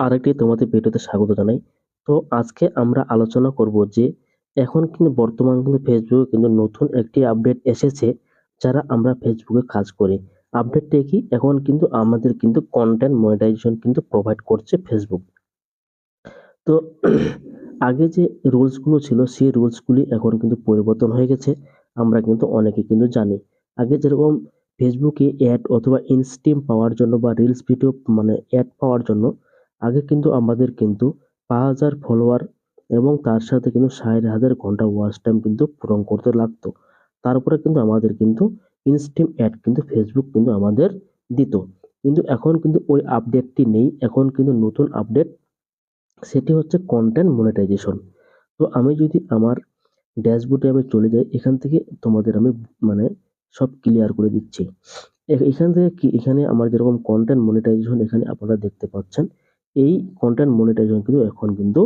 আরেকটি তোমাদের ভিডিওতে স্বাগত জানাই। তো আজকে আমরা আলোচনা করব যে এখন কিন্তু বর্তমান কিন্তু ফেসবুকে কিন্তু নতুন একটি আপডেট এসেছে যারা আমরা ফেসবুকে কাজ করি। আপডেটটা কি? এখন কিন্তু আমাদের কিন্তু কন্টেন্ট মনিটাইজেশন কিন্তু প্রোভাইড করছে ফেসবুক। তো আগে যে রুলস গুলো ছিল সেই রুলস গুলি এখন কিন্তু পরিবর্তন হয়ে গেছে। আমরা কিন্তু অনেকে কিন্তু জানি। আগে যেরকম ফেসবুকে অ্যাড অথবা ইনস্ট্রিম পাওয়ার জন্য বা রিলস ভিডিও মানে অ্যাড পাওয়ার জন্য আগে কিন্তু আমাদের কিন্তু ৫,০০০ ফলোয়ার এবং তার সাথে কিন্তু ৬০,০০০ ঘন্টা ওয়াচ টাইম কিন্তু পূরণ করতে লাগতো। তারপরে কিন্তু আমাদের কিন্তু ইনস্ট্রিম অ্যাড কিন্তু ফেসবুক কিন্তু আমাদের দিত। কিন্তু এখন কিন্তু ওই আপডেটটি নেই। এখন কিন্তু নতুন আপডেট, সেটি হচ্ছে কন্টেন্ট মনিটাইজেশন। তো আমি যদি আমার ড্যাশবোর্ডে আমি চলে যাই, এখান থেকে তোমাদের আমি মানে সব ক্লিয়ার করে দিচ্ছি। এখান থেকে কি, এখানে আমার যেরকম কন্টেন্ট মনিটাইজেশন এখানে আপনারা দেখতে পাচ্ছেন। এই কন্টেন্ট মনিটাইজেশন কিন্তু এখন কিন্তু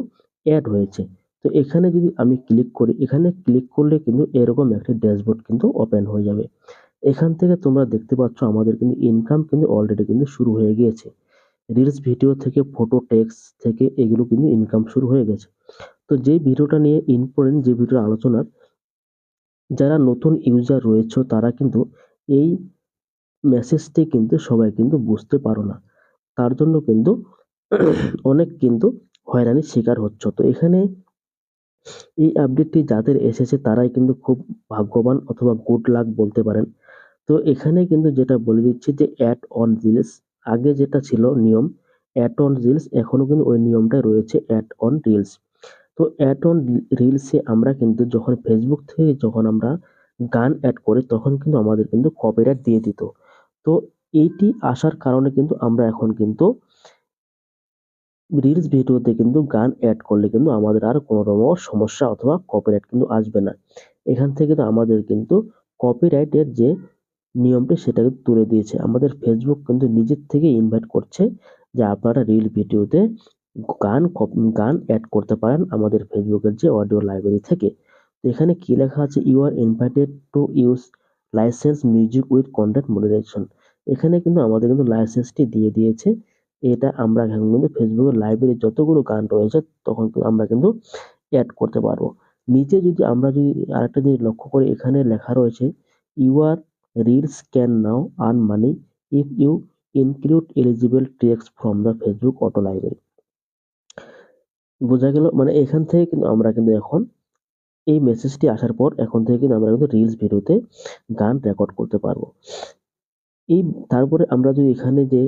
এড হয়েছে। তো এখানে যদি আমি ক্লিক করি, এখানে ক্লিক করলে কিন্তু এরকম একটি ড্যাশবোর্ড কিন্তু ওপেন হয়ে যাবে। এখান থেকে তোমরা দেখতে পাচ্ছ আমাদের কিন্তু ইনকাম কিন্তু অলরেডি কিন্তু শুরু হয়ে গিয়েছে। রিলস ভিডিও থেকে ফটো টেক্সট থেকে এগুলো কিন্তু ইনকাম শুরু হয়ে গেছে। তো যে ভিডিওটা নিয়ে ইম্পর্টেন্ট, যে ভিডিওর আলোচনার, যারা নতুন ইউজার রয়েছে তারা কিন্তু এই মেসেজটি কিন্তু সবাই কিন্তু বুঝতে পারো না। তার জন্য কিন্তু অনেক কিন্তু হয়রানির শিকার হচ্ছ। তো এখানে এই আপডেটটি যাদের এসেছে তারাই কিন্তু খুব ভাগ্যবান অথবা গুড লাক বলতে পারেন। তো এখানে কিন্তু যেটা বলে দিচ্ছি যে অ্যাড অন রিলস, আগে যেটা ছিল নিয়ম অ্যাড অন রিলস, এখনো কিন্তু ওই নিয়মটাই রয়েছে অ্যাড অন রিলস। তো অ্যাড অন রিলসে আমরা কিন্তু যখন ফেসবুক থেকে যখন আমরা গান অ্যাড করি তখন কিন্তু আমাদের কিন্তু কপিরাইট দিয়ে দিত। তো এইটি আসার কারণে কিন্তু আমরা এখন কিন্তু রিলস ভিডিওতে কিন্তু গান অ্যাড করলে কিন্তু আমাদের আর কোনো রকম সমস্যা অথবা কপিরাইট কিন্তু আসবে না। এখান থেকে তো আমাদের কিন্তু কপিরাইটের যে নিয়মটি সেটা কিন্তু তুলে দিয়েছে। আমাদের ফেসবুক কিন্তু নিজের থেকে ইনভাইট করছে যে আপনারা রিল ভিডিওতে গান অ্যাড করতে পারেন আমাদের ফেসবুকের যে অডিও লাইব্রেরি থেকে। তো এখানে কি লেখা আছে, you are invited to use licensed music with content monetisation. এখানে কিন্তু আমাদের কিন্তু লাইসেন্সটি দিয়ে দিয়েছে। এটা আমরা এখন কিন্তু ফেসবুকের লাইব্রেরি যতগুলো গান রয়েছে তখন কিন্তু আমরা কিন্তু অ্যাড করতে পারবো। নিচে যদি আমরা যদি আরেকটা জিনিস লক্ষ্য করি, এখানে লেখা রয়েছে your reels can now earn money if you include eligible tracks from the Facebook audio library. বোঝা গেল? মানে এখান থেকে কিন্তু আমরা কিন্তু এখন এই মেসেজটি আসার পর এখন থেকে কিন্তু আমরা কিন্তু রিলস ভিডিওতে গান রেকর্ড করতে পারবো। এই তারপরে আমরা যদি এখানে যে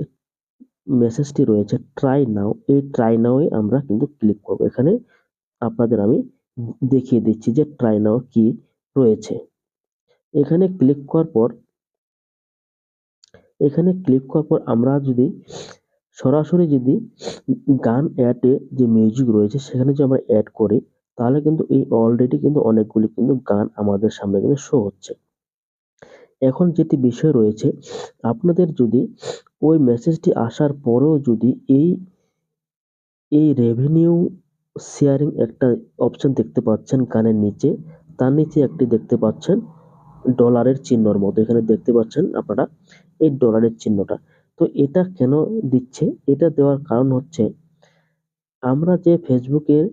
মেসেজটি রয়েছে ট্রাই নাও, এই ট্রাই নাও এ আমরা কিন্তু ক্লিক করব। এখানে আপনাদের আমি দেখিয়ে দিচ্ছি যে ট্রাই নাও কি রয়েছে। এখানে ক্লিক করার পর আমরা যদি সরাসরি যদি গান অ্যাডে যে মিউজিক রয়েছে সেখানে যদি আমরা অ্যাড করি তাহলে কিন্তু এই অলরেডি কিন্তু অনেকগুলি কিন্তু গান আমাদের সামনে কিন্তু শো হচ্ছে। এখন যেটি বিষয় রয়েছে, আপনাদের যদি ওই মেসেজটি আসার পরেও যদি এই রেভিনিউ শেয়ারিং একটা অপশন দেখতে পাচ্ছেন গানের নিচে, তার নিচে একটি দেখতে পাচ্ছেন ডলারের চিহ্নর মতো, এখানে দেখতে পাচ্ছেন আপনারা এই ডলারের চিহ্নটা। তো এটা কেন দিচ্ছে? এটা দেওয়ার কারণ হচ্ছে আমরা যে ফেসবুকের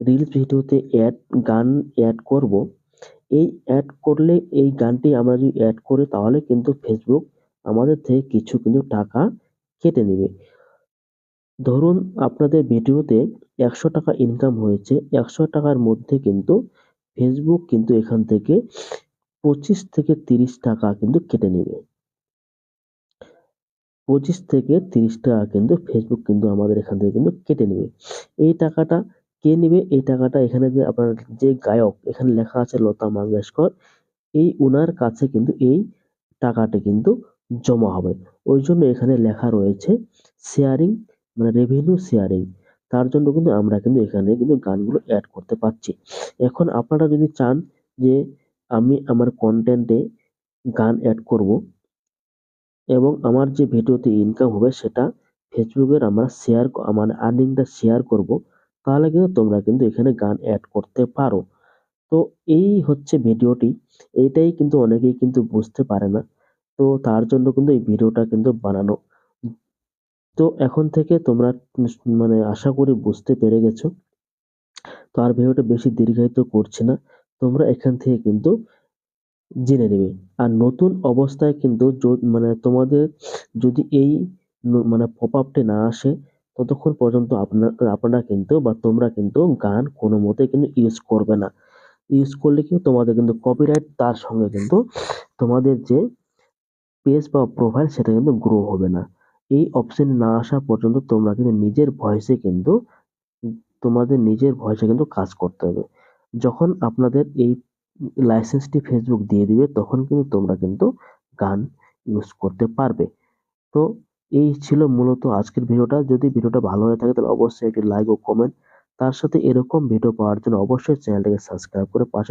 রিলস ভিডিওতে গান অ্যাড করব, এই অ্যাড করলে এই গানটি আমরা যদি অ্যাড করি তাহলে কিন্তু ফেসবুক আমাদের থেকে কিছু কিন্তু টাকা কেটে নেবে। ধরুন আপনাদের ভিডিওতে ১০০ টাকা ইনকাম হয়েছে, ১০০ টাকার মধ্যে কিন্তু ফেসবুক কিন্তু এখান থেকে ২৫ থেকে ৩০ টাকা কিন্তু কেটে নেবে। ২৫ থেকে ৩০ টাকা কিন্তু ফেসবুক কিন্তু আমাদের এখান থেকে কিন্তু কেটে নেবে। এই টাকাটা কে নেবে? এই টাকাটা এখানে যে আপনার যে গায়ক, এখানে লেখা আছে লতা মঙ্গেশকর, এই উনার কাছে কিন্তু এই টাকাটি কিন্তু জমা হবে। ওইজন্য এখানে লেখা রয়েছে শেয়ারিং, মানে রেভিনিউ শেয়ারিং। তার জন্য কিন্তু আমরা কিন্তু এখানে কিন্তু গানগুলো এড করতে পারছি। এখন আপনারা যদি চান যে আমি আমার কনটেন্টে গান এড করব এবং আমার যে ভিডিওতে ইনকাম হবে সেটা ফেসবুকের আমরা মানে আর্নিংটা শেয়ার করব, তাহলে কিন্তু তোমরা কিন্তু এখানে গান এড করতে পারো। তো এই হচ্ছে ভিডিওটি। এইটাই কিন্তু অনেকেই কিন্তু বুঝতে পারে না। তো তার জন্য কিন্তু এই ভিডিওটা কিন্তু বানানো। তো এখন থেকে তোমরা মানে আশা করি বুঝতে পেরে গেছো। তো আর ভিডিওটা বেশি দীর্ঘায়িত করছি না, তোমরা এখান থেকে কিন্তু জেনে নেবে। আর নতুন অবস্থায় কিন্তু মানে তোমাদের যদি এই মানে পপ আপটি না আসে, ততক্ষণ পর্যন্ত আপনারা কিন্তু বা তোমরা কিন্তু গান কোনো মতে কিন্তু ইউজ করবে না। ইউজ করলে কিন্তু তোমাদের কিন্তু কপিরাইট, তার সঙ্গে কিন্তু তোমাদের যে পেজ বা প্রোফাইল সেটা কিন্তু গ্রো হবে না। এই অপশন না আসা পর্যন্ত তোমরা কিন্তু নিজের ভয়েসে কিন্তু কাজ করতে হবে। যখন আপনাদের এই লাইসেন্সটি ফেসবুক দিয়ে দিবে, তখন কিন্তু তোমরা কিন্তু গান ইউজ করতে পারবে। তো এই ছিল মূলত আজকের ভিডিওটা। যদি ভিডিওটা ভালো হয়ে থাকে তাহলে অবশ্যই একটি লাইক ও কমেন্ট, তার সাথে এরকম ভিডিও পাওয়ার জন্য অবশ্যই চ্যানেলটাকে সাবস্ক্রাইব করে পাশে